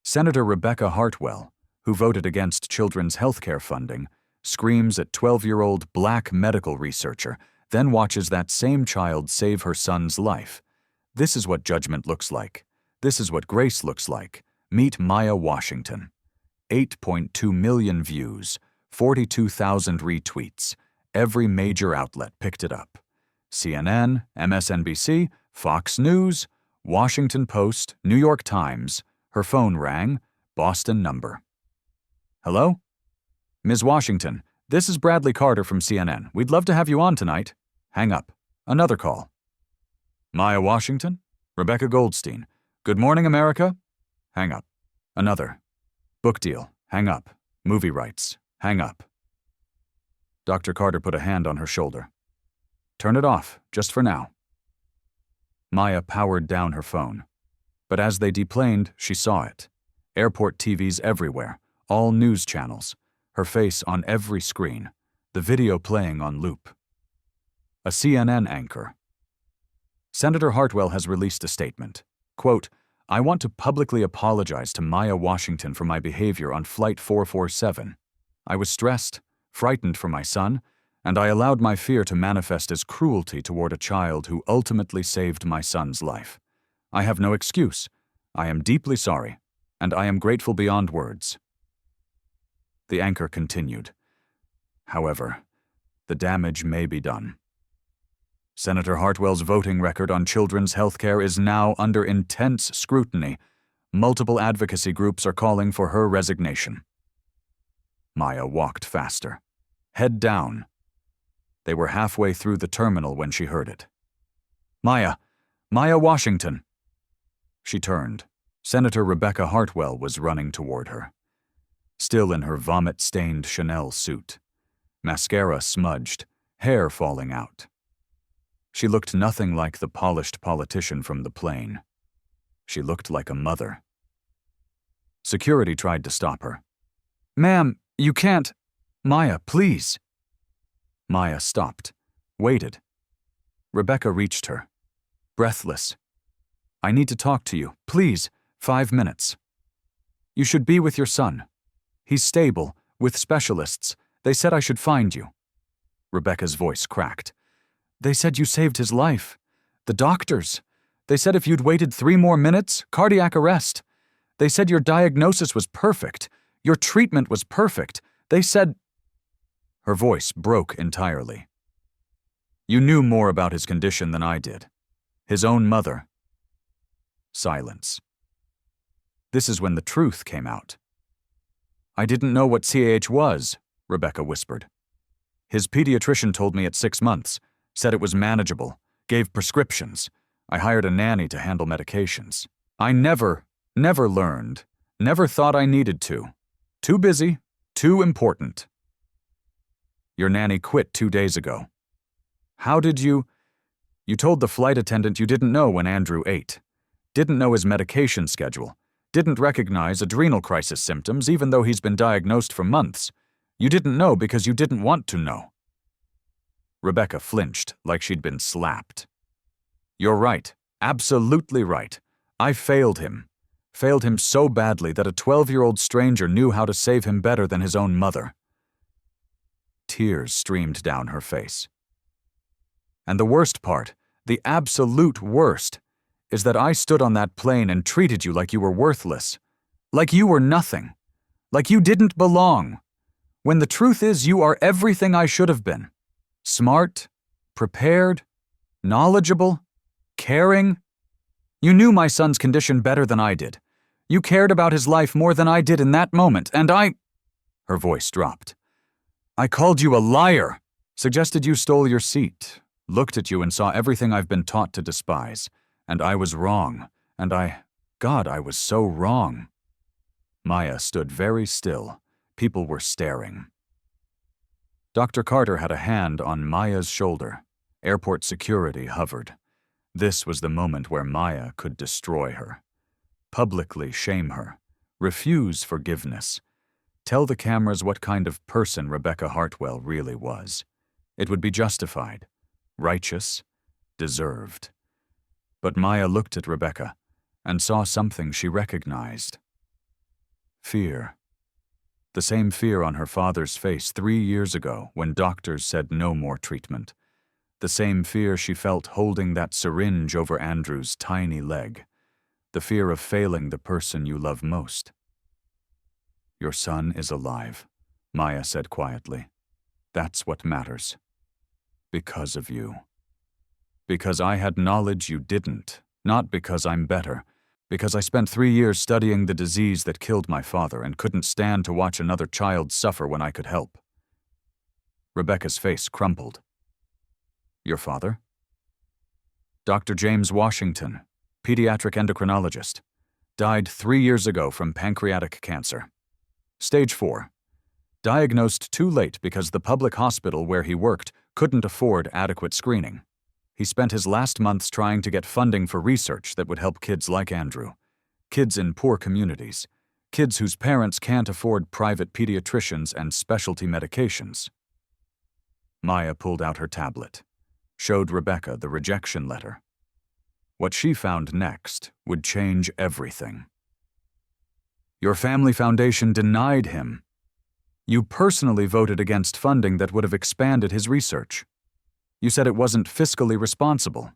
Senator Rebecca Hartwell, who voted against children's health care funding, screams at 12-year-old black medical researcher, then watches that same child save her son's life. This is what judgment looks like. This is what grace looks like. Meet Maya Washington. 8.2 million views, 42,000 retweets. Every major outlet picked it up. CNN, MSNBC, Fox News, Washington Post, New York Times. Her phone rang. Boston number. Hello? Ms. Washington, this is Bradley Carter from CNN. We'd love to have you on tonight. Hang up. Another call. Maya Washington? Rebecca Goldstein. Good morning, America? Hang up. Another. Book deal. Hang up. Movie rights. Hang up. Dr. Carter put a hand on her shoulder. Turn it off, just for now. Maya powered down her phone. But as they deplaned, she saw it. Airport TVs everywhere, all news channels, her face on every screen, the video playing on loop. A CNN anchor. Senator Hartwell has released a statement. Quote, I want to publicly apologize to Maya Washington for my behavior on Flight 447. I was stressed, frightened for my son, and I allowed my fear to manifest as cruelty toward a child who ultimately saved my son's life. I have no excuse. I am deeply sorry, and I am grateful beyond words. The anchor continued. However, the damage may be done. Senator Hartwell's voting record on children's health care is now under intense scrutiny. Multiple advocacy groups are calling for her resignation. Maya walked faster. Head down. They were halfway through the terminal when she heard it. Maya Washington. She turned. Senator Rebecca Hartwell was running toward her. Still in her vomit-stained Chanel suit. Mascara smudged, hair falling out. She looked nothing like the polished politician from the plane. She looked like a mother. Security tried to stop her. Ma'am, you can't. Maya, please. Maya stopped, waited. Rebecca reached her, breathless. I need to talk to you, please, 5 minutes. You should be with your son. He's stable, with specialists. They said I should find you. Rebecca's voice cracked. They said you saved his life. The doctors. They said if you'd waited 3 more minutes, cardiac arrest. They said your diagnosis was perfect. Your treatment was perfect. They said... Her voice broke entirely. You knew more about his condition than I did. His own mother, Silence. This is when the truth came out. "I didn't know what CAH was," Rebecca whispered. "His pediatrician told me at 6 months, said it was manageable, gave prescriptions. I hired a nanny to handle medications. I never learned, never thought I needed to. Too busy, too important." "Your nanny quit 2 days ago. How did you? You told the flight attendant you didn't know when Andrew ate, didn't know his medication schedule, didn't recognize adrenal crisis symptoms even though he's been diagnosed for months. You didn't know because you didn't want to know." Rebecca flinched like she'd been slapped. "You're right, absolutely right. I failed him. Failed him so badly that a 12-year-old stranger knew how to save him better than his own mother." Tears streamed down her face. "And the worst part, the absolute worst, is that I stood on that plane and treated you like you were worthless. Like you were nothing. Like you didn't belong. When the truth is you are everything I should have been. Smart, prepared, knowledgeable, caring. You knew my son's condition better than I did. You cared about his life more than I did in that moment, and I—" Her voice dropped. "I called you a liar, suggested you stole your seat, looked at you and saw everything I've been taught to despise, and I was wrong, and God, I was so wrong." Maya stood very still. People were staring. Dr. Carter had a hand on Maya's shoulder. Airport security hovered. This was the moment where Maya could destroy her. Publicly shame her. Refuse forgiveness. Tell the cameras what kind of person Rebecca Hartwell really was. It would be justified, righteous, deserved. But Maya looked at Rebecca and saw something she recognized. Fear. The same fear on her father's face 3 years ago when doctors said no more treatment. The same fear she felt holding that syringe over Andrew's tiny leg. The fear of failing the person you love most. "Your son is alive," Maya said quietly. "That's what matters. Because of you. Because I had knowledge you didn't, not because I'm better. Because I spent 3 years studying the disease that killed my father and couldn't stand to watch another child suffer when I could help." Rebecca's face crumpled. "Your father?" "Dr. James Washington, pediatric endocrinologist. Died 3 years ago from pancreatic cancer. Stage 4. Diagnosed too late because the public hospital where he worked couldn't afford adequate screening. He spent his last months trying to get funding for research that would help kids like Andrew. Kids in poor communities. Kids whose parents can't afford private pediatricians and specialty medications." Maya pulled out her tablet. Showed Rebecca the rejection letter. What she found next would change everything. "Your family foundation denied him. You personally voted against funding that would have expanded his research. You said it wasn't fiscally responsible."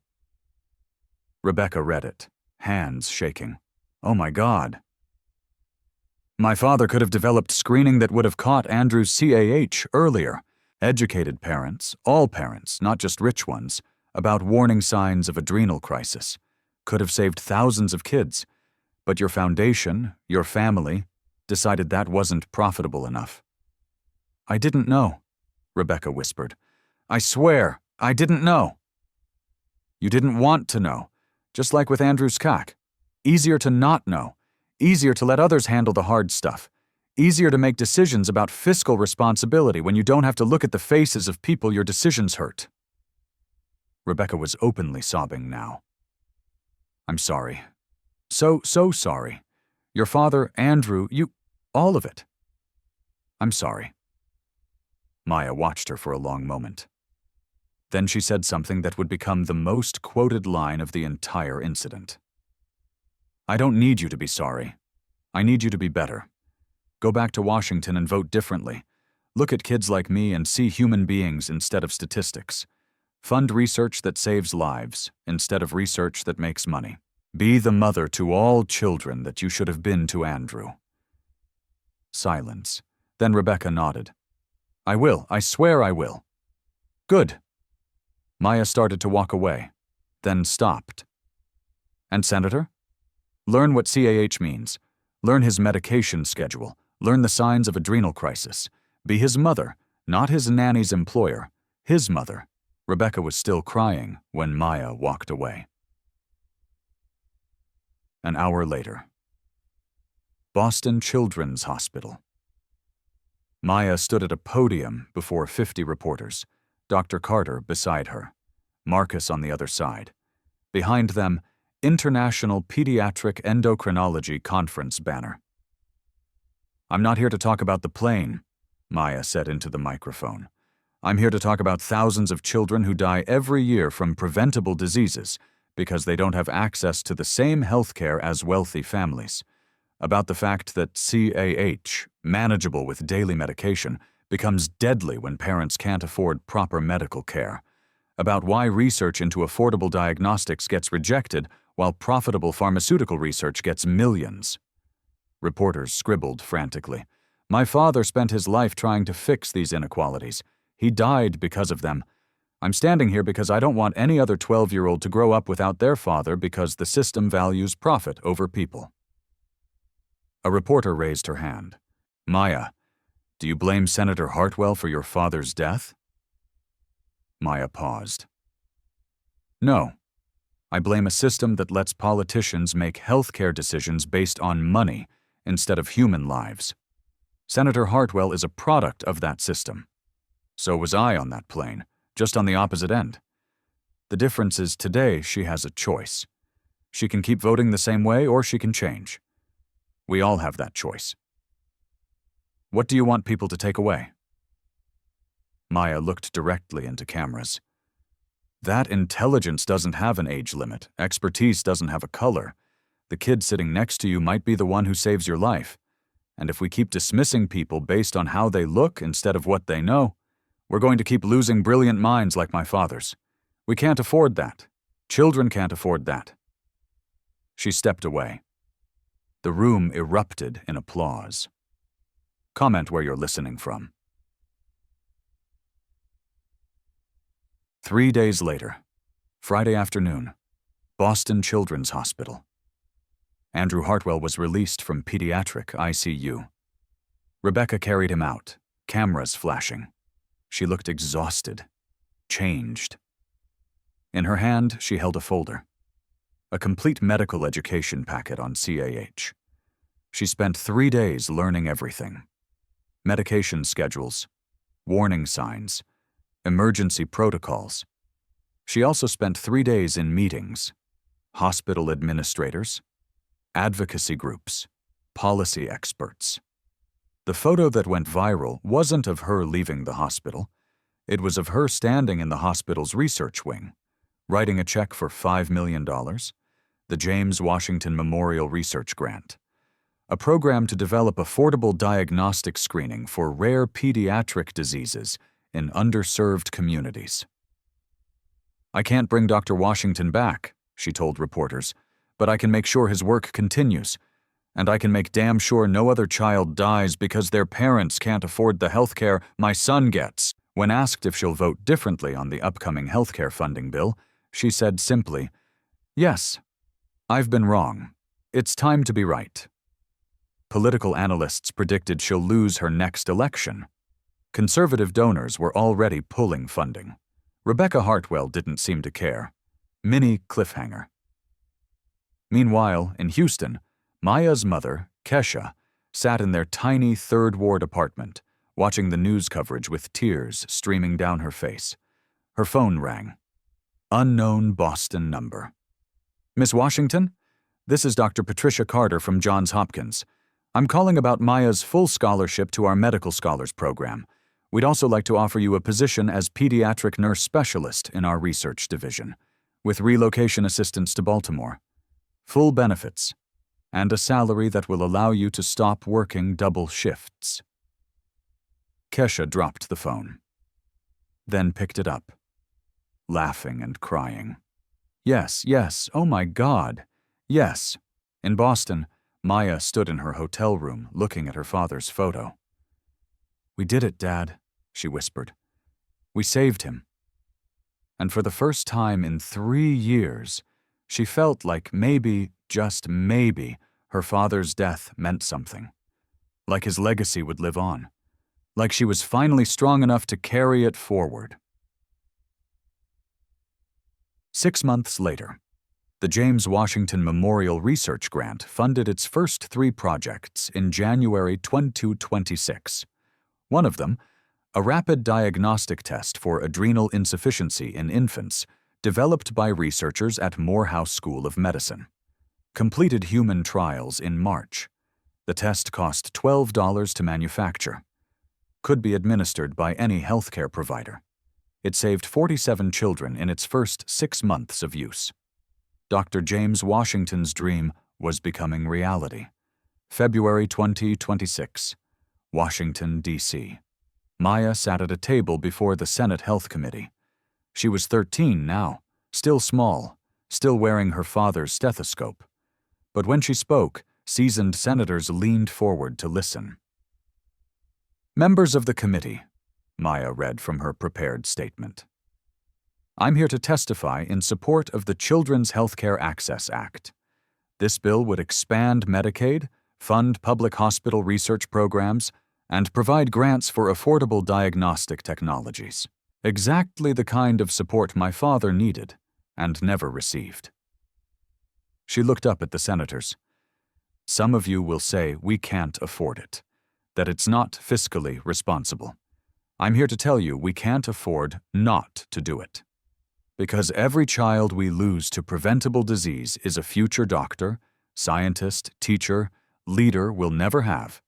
Rebecca read it, hands shaking. "Oh my God. My father could have developed screening that would have caught Andrew's CAH earlier, educated parents, all parents, not just rich ones, about warning signs of adrenal crisis, could have saved thousands of kids, but your foundation, your family, decided that wasn't profitable enough." "I didn't know," Rebecca whispered. "I swear, I didn't know." "You didn't want to know, just like with Andrew's CAC. Easier to not know, easier to let others handle the hard stuff, easier to make decisions about fiscal responsibility when you don't have to look at the faces of people your decisions hurt." Rebecca was openly sobbing now. "I'm sorry. So sorry. Your father, Andrew, all of it. I'm sorry." Maya watched her for a long moment. Then she said something that would become the most quoted line of the entire incident. "I don't need you to be sorry. I need you to be better. Go back to Washington and vote differently. Look at kids like me and see human beings instead of statistics. Fund research that saves lives instead of research that makes money. Be the mother to all children that you should have been to Andrew." Silence. Then Rebecca nodded. "I will. I swear I will." "Good." Maya started to walk away, then stopped. "And Senator?" Learn what CAH means. Learn his medication schedule. Learn the signs of adrenal crisis. Be his mother, not his nanny's employer. His mother. Rebecca was still crying when Maya walked away. An hour later. Boston Children's Hospital. Maya stood at a podium before 50 reporters, Dr. Carter beside her, Marcus on the other side. Behind them, International Pediatric Endocrinology Conference banner. "I'm not here to talk about the plane," Maya said into the microphone. "I'm here to talk about thousands of children who die every year from preventable diseases because they don't have access to the same health care as wealthy families. About the fact that CAH, manageable with daily medication, becomes deadly when parents can't afford proper medical care. About why research into affordable diagnostics gets rejected while profitable pharmaceutical research gets millions." Reporters scribbled frantically. "My father spent his life trying to fix these inequalities. He died because of them. I'm standing here because I don't want any other 12-year-old to grow up without their father because the system values profit over people." A reporter raised her hand. "Maya, do you blame Senator Hartwell for your father's death?" Maya paused. "No. I blame a system that lets politicians make healthcare decisions based on money instead of human lives. Senator Hartwell is a product of that system. So was I on that plane, just on the opposite end. The difference is today she has a choice. She can keep voting the same way or she can change. We all have that choice. What do you want people to take away?" Maya looked directly into cameras. "That intelligence doesn't have an age limit. Expertise doesn't have a color. The kid sitting next to you might be the one who saves your life. And if we keep dismissing people based on how they look instead of what they know, we're going to keep losing brilliant minds like my father's. We can't afford that. Children can't afford that." She stepped away. The room erupted in applause. Comment where you're listening from. 3 days later, Friday afternoon, Boston Children's Hospital. Andrew Hartwell was released from pediatric ICU. Rebecca carried him out, cameras flashing. She looked exhausted, changed. In her hand, she held a folder. A complete medical education packet on CAH. She spent 3 days learning everything. Medication schedules, warning signs, emergency protocols. She also spent 3 days in meetings, hospital administrators, advocacy groups, policy experts. The photo that went viral wasn't of her leaving the hospital. It was of her standing in the hospital's research wing, writing a check for $5 million, the James Washington Memorial Research Grant, a program to develop affordable diagnostic screening for rare pediatric diseases in underserved communities. "I can't bring Dr. Washington back," she told reporters, "but I can make sure his work continues, and I can make damn sure no other child dies because their parents can't afford the health care my son gets." When asked if she'll vote differently on the upcoming healthcare funding bill, she said simply, "Yes, I've been wrong. It's time to be right." Political analysts predicted she'll lose her next election. Conservative donors were already pulling funding. Rebecca Hartwell didn't seem to care. Mini cliffhanger. Meanwhile, in Houston, Maya's mother, Kesha, sat in their tiny Third Ward apartment, watching the news coverage with tears streaming down her face. Her phone rang. Unknown Boston number. "Miss Washington? This is Dr. Patricia Carter from Johns Hopkins. I'm calling about Maya's full scholarship to our Medical Scholars Program. We'd also like to offer you a position as pediatric nurse specialist in our research division, with relocation assistance to Baltimore. Full benefits, and a salary that will allow you to stop working double shifts." Kesha dropped the phone, then picked it up, laughing and crying. "Yes, yes, oh my God, yes." In Boston, Maya stood in her hotel room looking at her father's photo. "We did it, Dad," she whispered. "We saved him." And for the first time in 3 years, She felt like maybe, just maybe, her father's death meant something. Like his legacy would live on. Like she was finally strong enough to carry it forward. 6 months later, the James Washington Memorial Research Grant funded its first 3 projects in January 2026. One of them, a rapid diagnostic test for adrenal insufficiency in infants, developed by researchers at Morehouse School of Medicine, completed human trials in March. The test cost $12 to manufacture. Could be administered by any healthcare provider. It saved 47 children in its first 6 months of use. Dr. James Washington's dream was becoming reality. February 2026, Washington, D.C. Maya sat at a table before the Senate Health Committee. She was 13 now, still small, still wearing her father's stethoscope. But when she spoke, seasoned senators leaned forward to listen. "Members of the committee," Maya read from her prepared statement. "I'm here to testify in support of the Children's Healthcare Access Act. This bill would expand Medicaid, fund public hospital research programs, and provide grants for affordable diagnostic technologies. Exactly the kind of support my father needed and never received." She looked up at the senators. "Some of you will say we can't afford it, that it's not fiscally responsible. I'm here to tell you we can't afford not to do it. Because every child we lose to preventable disease is a future doctor, scientist, teacher, leader we'll never have.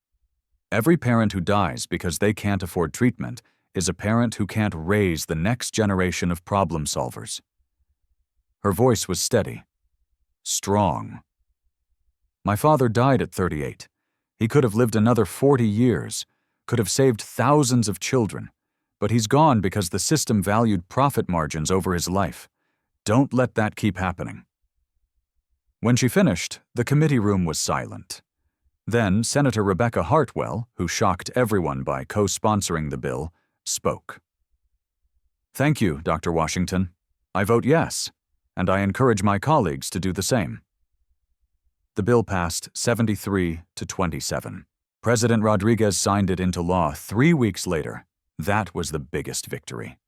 Every parent who dies because they can't afford treatment is a parent who can't raise the next generation of problem solvers." Her voice was steady, strong. "My father died at 38. He could have lived another 40 years, could have saved thousands of children, but he's gone because the system valued profit margins over his life. Don't let that keep happening." When she finished, the committee room was silent. Then Senator Rebecca Hartwell, who shocked everyone by co-sponsoring the bill, spoke. "Thank you, Dr. Washington. I vote yes, and I encourage my colleagues to do the same." The bill passed 73 to 27. President Rodriguez signed it into law 3 weeks later. That was the biggest victory.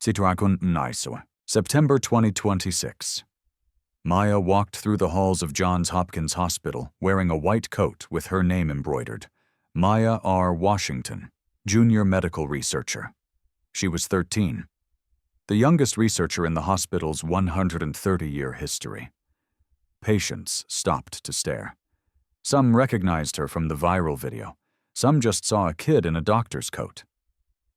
September 2026. Maya walked through the halls of Johns Hopkins Hospital wearing a white coat with her name embroidered. Maya R. Washington, junior medical researcher. She was 13. The youngest researcher in the hospital's 130-year history. Patients stopped to stare. Some recognized her from the viral video. Some just saw a kid in a doctor's coat.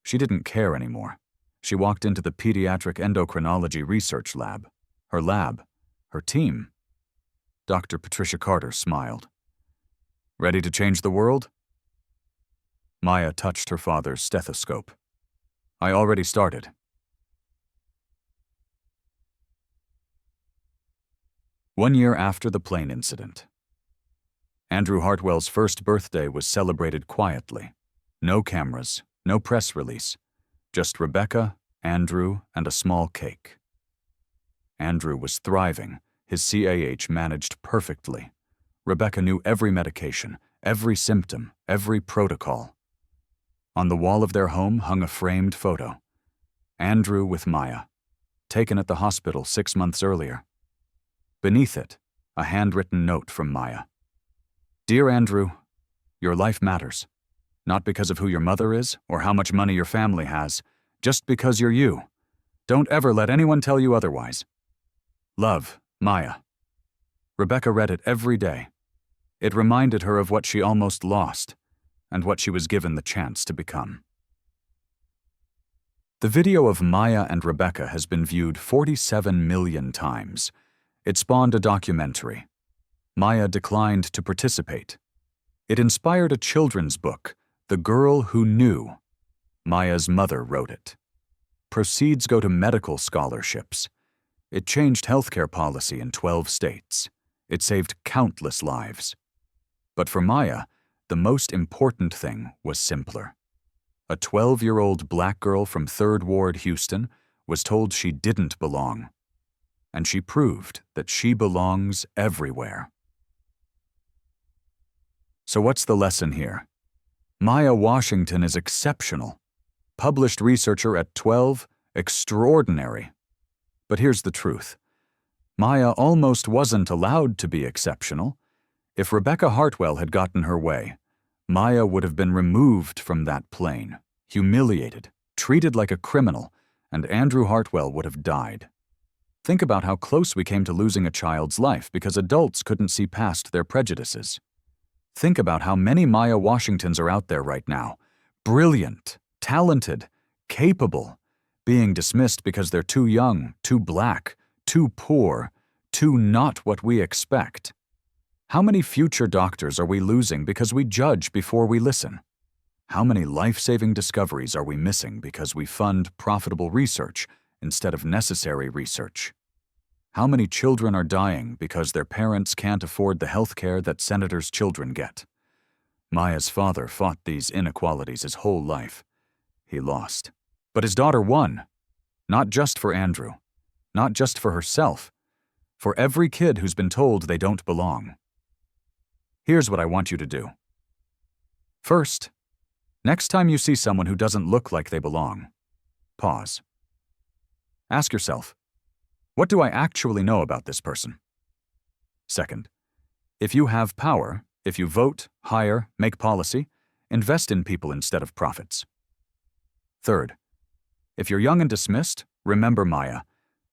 She didn't care anymore. She walked into the pediatric endocrinology research lab. Her team. Dr. Patricia Carter smiled. "Ready to change the world?" Maya touched her father's stethoscope. "I already started." One year after the plane incident. Andrew Hartwell's first birthday was celebrated quietly. No cameras, no press release. Just Rebecca, Andrew, and a small cake. Andrew was thriving, his CAH managed perfectly. Rebecca knew every medication, every symptom, every protocol. On the wall of their home hung a framed photo. Andrew with Maya, taken at the hospital 6 months earlier. Beneath it, a handwritten note from Maya. "Dear Andrew, your life matters. Not because of who your mother is or how much money your family has, just because you're you. Don't ever let anyone tell you otherwise. Love, Maya." Rebecca read it every day. It reminded her of what she almost lost and what she was given the chance to become. The video of Maya and Rebecca has been viewed 47 million times. It spawned a documentary. Maya declined to participate. It inspired a children's book, The Girl Who Knew. Maya's mother wrote it. Proceeds go to medical scholarships. It changed healthcare policy in 12 states. It saved countless lives. But for Maya, the most important thing was simpler. A 12-year-old black girl from 3rd Ward, Houston, was told she didn't belong. And she proved that she belongs everywhere. So what's the lesson here? Maya Washington is exceptional. Published researcher at 12, extraordinary. But here's the truth. Maya almost wasn't allowed to be exceptional. If Rebecca Hartwell had gotten her way, Maya would have been removed from that plane, humiliated, treated like a criminal, and Andrew Hartwell would have died. Think about how close we came to losing a child's life because adults couldn't see past their prejudices. Think about how many Maya Washingtons are out there right now, brilliant, talented, capable, being dismissed because they're too young, too black, too poor, too not what we expect. How many future doctors are we losing because we judge before we listen? How many life-saving discoveries are we missing because we fund profitable research instead of necessary research? How many children are dying because their parents can't afford the health care that senators' children get? Maya's father fought these inequalities his whole life. He lost. But his daughter won. Not just for Andrew. Not just for herself. For every kid who's been told they don't belong. Here's what I want you to do. First, next time you see someone who doesn't look like they belong, pause. Ask yourself, what do I actually know about this person? Second, if you have power, if you vote, hire, make policy, invest in people instead of profits. Third, if you're young and dismissed, remember Maya,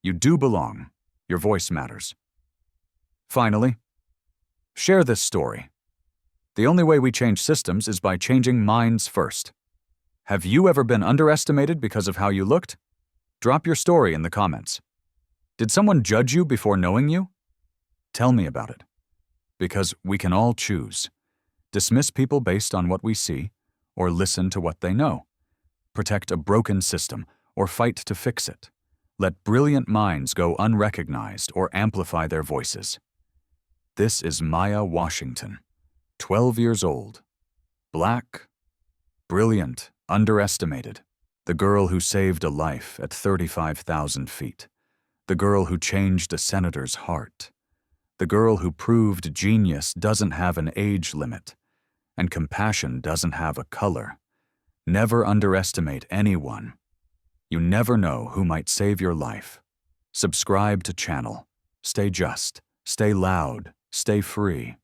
you do belong. Your voice matters. Finally, share this story. The only way we change systems is by changing minds first. Have you ever been underestimated because of how you looked? Drop your story in the comments. Did someone judge you before knowing you? Tell me about it. Because we can all choose. Dismiss people based on what we see, or listen to what they know. Protect a broken system, or fight to fix it. Let brilliant minds go unrecognized or amplify their voices. This is Maya Washington, 12 years old, black, brilliant, underestimated, the girl who saved a life at 35,000 feet, the girl who changed a senator's heart, the girl who proved genius doesn't have an age limit, and compassion doesn't have a color. Never underestimate anyone. You never know who might save your life. Subscribe to channel. Stay just, stay loud, stay free.